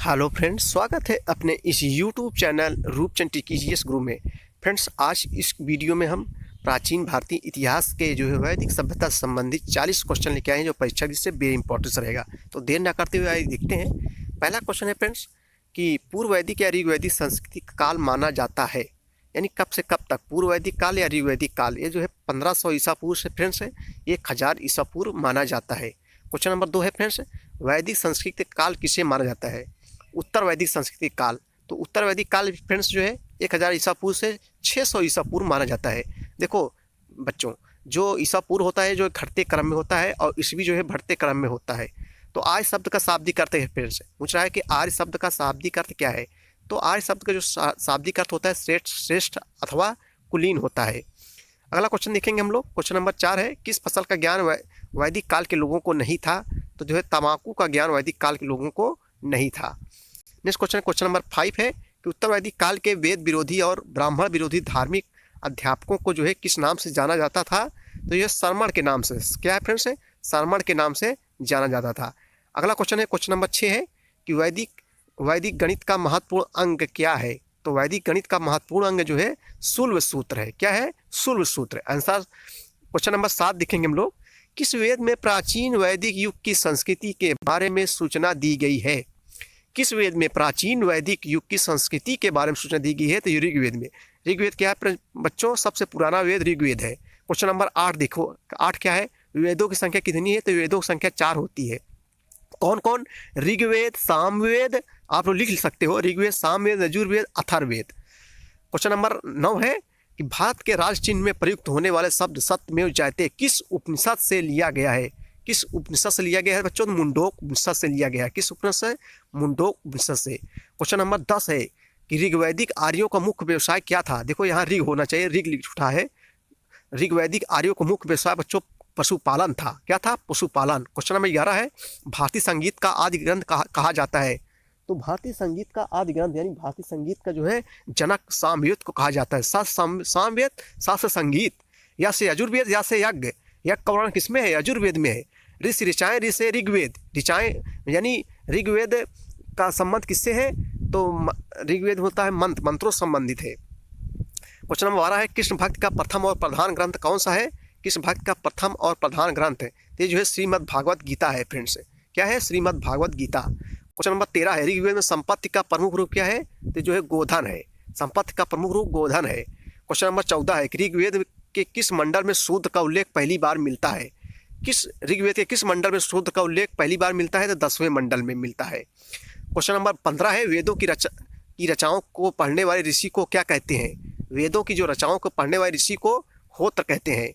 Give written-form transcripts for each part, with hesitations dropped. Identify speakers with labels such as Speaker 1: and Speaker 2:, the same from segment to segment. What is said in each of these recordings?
Speaker 1: Hello friends, स्वागत है अपने इस यूट्यूब चैनल रूपचंद टीजीएस गुरु में। फ्रेंड्स, आज इस वीडियो में हम प्राचीन भारतीय इतिहास के जो है वैदिक सभ्यता से संबंधित 40 क्वेश्चन लेके आए हैं जो परीक्षा से बेहद इंपॉर्टेंस रहेगा। तो देर ना करते हुए आइए देखते हैं। पहला क्वेश्चन है फ्रेंड्स कि पूर्व वैदिक या ऋग्वैदिक संस्कृति का काल माना जाता है, यानी कब से कब तक, पूर्व वैदिक काल या ऋग्वैदिक काल। ये जो है 1500 ईसा पूर्व से फ्रेंड्स है 1000 ईसा पूर्व माना जाता है। क्वेश्चन नंबर 2 है फ्रेंड्स, वैदिक संस्कृति काल किसे माना जाता है? उत्तर वैदिक संस्कृति काल। तो उत्तर वैदिक काल फ्रेंड्स जो है 1000 ईसा पूर्व से 600 ईसा पूर्व माना जाता है। देखो बच्चों, जो ईसा पूर्व होता है जो घटते क्रम में होता है और ईस्वी जो है बढ़ते क्रम में होता है। तो आर्य शब्द का शाब्दिक अर्थ है फ्रेंड्स, पूछ रहा है कि आर्य शब्द का शाब्दिक अर्थ क्या है। तो आर्य शब्द का जो शाब्दिक अर्थ होता है श्रेष्ठ अथवा कुलीन होता है। अगला क्वेश्चन देखेंगे हम लोग। क्वेश्चन नंबर 4 है, किस फसल का ज्ञान वैदिक काल के लोगों को नहीं था? तो जो है तंबाकू का ज्ञान वैदिक काल के लोगों को नहीं था। नेक्स्ट क्वेश्चन नंबर 5 है कि उत्तर वैदिक काल के वेद विरोधी और ब्राह्मण विरोधी धार्मिक अध्यापकों को जो है किस नाम से जाना जाता था? तो यह सरमण के नाम से, क्या है फ्रेंड्स, सरमण के नाम से जाना जाता था। अगला क्वेश्चन है, क्वेश्चन नंबर 6 है कि वैदिक गणित का महत्वपूर्ण अंग क्या है? तो वैदिक गणित का महत्वपूर्ण अंग जो है शुल्ब सूत्र है। क्या है? शुल्ब सूत्र। आंसर क्वेश्चन नंबर 7 देखेंगे हम लोग। किस वेद में प्राचीन वैदिक युग की संस्कृति के बारे में सूचना दी गई है? किस वेद में प्राचीन वैदिक युग की संस्कृति के बारे में सूचना दी गई है? तो ऋग्वेद में। ऋग्वेद क्या है बच्चों? सबसे पुराना वेद ऋग्वेद है। क्वेश्चन नंबर 8 देखो, 8 क्या है? वेदों की संख्या कितनी है? तो वेदों की संख्या 4 होती है। कौन कौन? ऋग्वेद, सामवेद, आप लोग लिख सकते हो, ऋग्वेद, सामवेद, यजुर्वेद, अथर्ववेद। क्वेश्चन नंबर 9 है कि भारत के राज चिन्ह में प्रयुक्त होने वाले शब्द सत्यमेव जयते किस उपनिषद से लिया गया है? किस उपनिषद से लिया गया है बच्चों? मुंडोक उपनिषद से लिया गया है। किस उपनिषद से? मुंडोक उपनिषद से। क्वेश्चन नंबर 10 है कि ऋग्वैदिक आर्यों का मुख्य व्यवसाय क्या था? देखो यहाँ ऋग होना चाहिए, ऋग लिख उठा है। ऋग्वैदिक आर्यों का मुख्य व्यवसाय बच्चों पशुपालन था। क्या था? पशुपालन। क्वेश्चन नंबर 11 है, भारतीय संगीत का आदि ग्रंथ कहा जाता है? तो भारतीय संगीत का आदि ग्रंथ यानी भारतीय संगीत का जो है जनक सामवेद को कहा जाता है। सामवेद, शास्त्र संगीत, या से यजुर्वेद या से यज्ञ। यज्ञ का वर्णन किसमें है? यजुर्वेद में है। ऋषि ऋचाएँ, ऋषि ऋग्वेद, ऋचाएँ यानी ऋग्वेद का संबंध किससे है? तो ऋग्वेद होता है मंत्रों संबंधित है। क्वेश्चन नंबर 12 है, कृष्ण भक्त का प्रथम और प्रधान ग्रंथ कौन सा है? कृष्ण भक्त का प्रथम और प्रधान ग्रंथ है ये जो है श्रीमद् भागवत गीता है फ्रेंड्स। क्या है? श्रीमद् भागवत गीता। क्वेश्चन नंबर 13 है, ऋग्वेद में संपत्ति का प्रमुख रूप क्या है? तो जो है गोधन है। संपत्ति का प्रमुख रूप गोधन है। क्वेश्चन नंबर 14 है कि ऋग्वेद के किस मंडल में शूद्र का उल्लेख पहली बार मिलता है? किस ऋग्वेद के किस मंडल में शूद्र का उल्लेख पहली बार मिलता है? तो 10वें मंडल में मिलता है। क्वेश्चन नंबर 15 है, वेदों की रचनाओं को पढ़ने वाले ऋषि को क्या कहते हैं? वेदों की जो रचनाओं को पढ़ने वाले ऋषि को होत्र कहते हैं।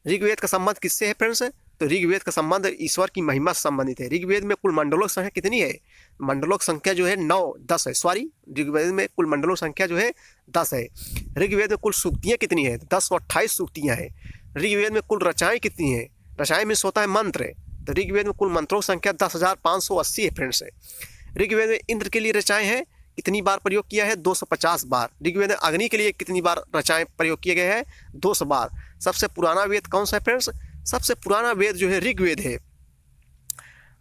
Speaker 1: ऋग्वेद का संबंध किससे है फ्रेंड्स? तो ऋग्वेद का संबंध ईश्वर की महिमा से संबंधित है। ऋग्वेद में कुल मंडलों की संख्या कितनी है? मंडलों की संख्या जो है 10 है। सॉरी, ऋग्वेद में कुल मंडलों की संख्या जो है 10 है। ऋग्वेद में कुल सूक्तियाँ कितनी है? 10 और 28 सूक्तियाँ हैं। ऋग्वेद में कुल रचनाएँ कितनी हैं? रचनाएँ में होता है मंत्र। तो ऋग्वेद में कुल मंत्रों की संख्या 10,580 है फ्रेंड्स। ऋग्वेद में इंद्र के लिए रचनाएँ हैं कितनी बार प्रयोग किया है? 250 बार। ऋग्वेद में अग्नि के लिए कितनी बार रचनाएँ प्रयोग किए गए हैं? 200 बार। सबसे पुराना वेद कौन सा है फ्रेंड्स? सबसे पुराना वेद जो है ऋग्वेद है।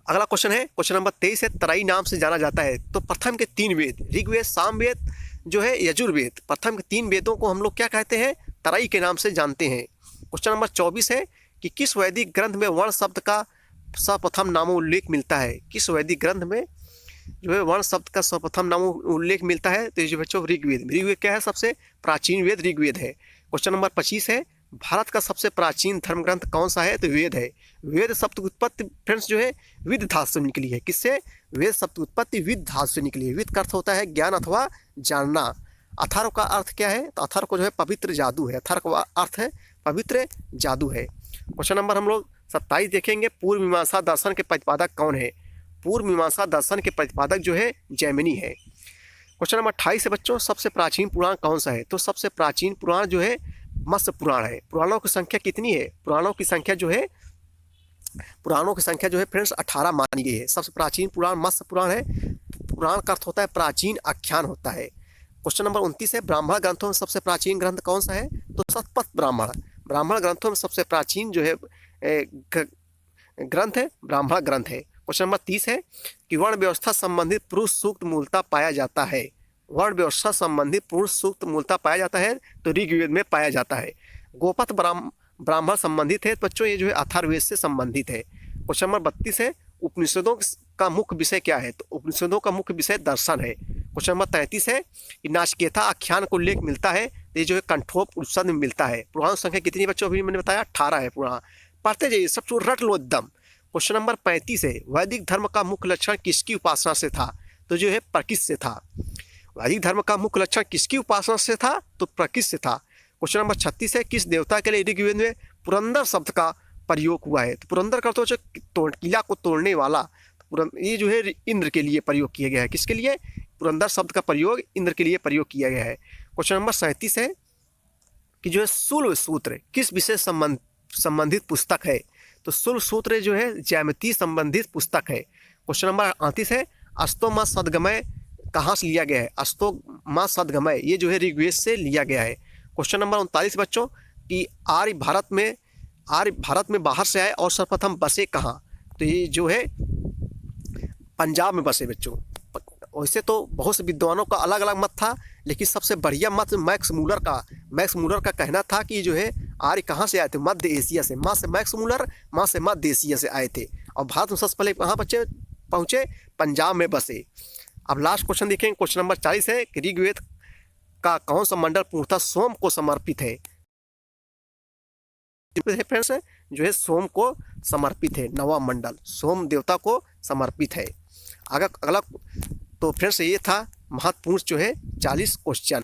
Speaker 1: अगला क्वेश्चन है, क्वेश्चन नंबर 23 है, तराई नाम से जाना जाता है? तो प्रथम के 3 वेद, ऋग्वेद, सामवेद जो है यजुर्वेद, प्रथम के 3 वेदों को हम लोग क्या कहते हैं? तराई के नाम से जानते हैं। क्वेश्चन नंबर 24 है कि किस वैदिक ग्रंथ में वर्ण शब्द का सर्वप्रथम नामोल्लेख मिलता है? किस वैदिक ग्रंथ में जो है वर्ण शब्द का सर्वप्रथम नाम उल्लेख मिलता है? तो ये बच्चों ऋग्वेद। ऋग्वेद क्या है? सबसे प्राचीन वेद ऋग्वेद है। क्वेश्चन नंबर 25 है, भारत का सबसे प्राचीन धर्म ग्रंथ कौन सा है? तो वेद है। वेद शब्द की उत्पत्ति फ्रेंड्स जो है विद धातु से निकली है। किससे? वेद शब्द की उत्पत्ति विद धातु से निकली है। विद का अर्थ होता है ज्ञान अथवा जानना। अथर्व का अर्थ क्या है? तो अथर्व को जो है पवित्र जादू है। अथर्व का अर्थ है पवित्र जादू है। क्वेश्चन नंबर हम लोग 27 देखेंगे, पूर्व मीमांसा दर्शन के प्रतिपादक कौन है? पूर्व मीमांसा दर्शन के प्रतिपादक जो है जैमिनी है। क्वेश्चन नंबर 28 है बच्चों, सबसे प्राचीन पुराण कौन सा है? तो सबसे प्राचीन पुराण जो है मत्स्य पुराण है। पुराणों की संख्या कितनी है? पुराणों की संख्या जो है फ्रेंड्स 18 मानी गई है। सबसे प्राचीन पुराण मत्स्य पुराण है। पुराण का अर्थ होता है प्राचीन आख्यान होता है। क्वेश्चन नंबर 29 है, ब्राह्मण ग्रंथों में सबसे प्राचीन ग्रंथ कौन सा है? तो शतपथ ब्राह्मण। ब्राह्मण ग्रंथों में सबसे प्राचीन जो है ग्रंथ है ब्राह्मण ग्रंथ है। क्वेश्चन नंबर 30 है कि वर्ण व्यवस्था संबंधित पुरुष सूक्त मूलतः पाया जाता है। वर्ण व्यवस्था संबंधित पुरुष सूक्त मूलतः पाया जाता है तो ऋग्वेद में पाया जाता है। गोपथ ब्राह्मण संबंधित है तो बच्चों ये जो है अथर्ववेद से संबंधित है। क्वेश्चन नंबर 32 है उपनिषदों का मुख्य विषय क्या है, तो उपनिषदों का मुख्य विषय दर्शन है। क्वेश्चन नंबर 33 है कि नाचिकेता आख्यान को उल्लेख मिलता है तो ये जो है कंठोप उपनिषद में मिलता है। पुराण संख्या कितनी बच्चों, अभी मैंने बताया 18 है पुराण, पढ़ते जाइए सब कुछ रट लो एकदम। क्वेश्चन नंबर 35 है वैदिक धर्म का मुख्य लक्षण किसकी उपासना से था, तो जो है प्रकृति से था। वैदिक धर्म का मुख्य लक्षण किसकी उपासना से था, तो प्रकृति से था। क्वेश्चन नंबर 36 है किस देवता के लिए ऋग्वेद में पुरंदर शब्द का प्रयोग हुआ है, तो पुरंदर का तो जो किला को तोड़ने वाला, तो ये जो है इंद्र के लिए प्रयोग किया गया है। किसके लिए, पुरंदर शब्द का प्रयोग इंद्र के लिए प्रयोग किया गया है। क्वेश्चन नंबर 37 है कि जो है शूल सूत्र किस विषय संबंधित पुस्तक है, तो शूल सूत्र जो है ज्यामिति संबंधित पुस्तक है। क्वेश्चन नंबर 38 है अस्तोमा सदगमय कहाँ से लिया गया है, अस्तोमा सदगमय ये जो है ऋग्वेद से लिया गया है। क्वेश्चन नंबर 39 बच्चों कि आर्य भारत में बाहर से आए और सर्वप्रथम बसे कहाँ, तो ये जो है पंजाब में बसे बच्चों। वैसे तो बहुत से विद्वानों का अलग अलग मत था, लेकिन सबसे बढ़िया मत मैक्स मूलर का कहना था कि जो है आर्य कहाँ से आए थे, मध्य एशिया से। माँ से मैक्स मूलर, माँ से मध्य एशिया से आए थे और भारत में सबसे पहले कहाँ पहुँचे, पंजाब में बसे। अब लास्ट क्वेश्चन देखेंगे, क्वेश्चन नंबर 40 है कि ऋग्वेद का कौन सा मंडल पूर्णतः सोम को समर्पित है, फ्रेंड्स जो है सोम को समर्पित है, नवा मंडल सोम देवता को समर्पित है। अगला तो फ्रेंड्स ये था महत्वपूर्ण जो है 40 क्वेश्चन।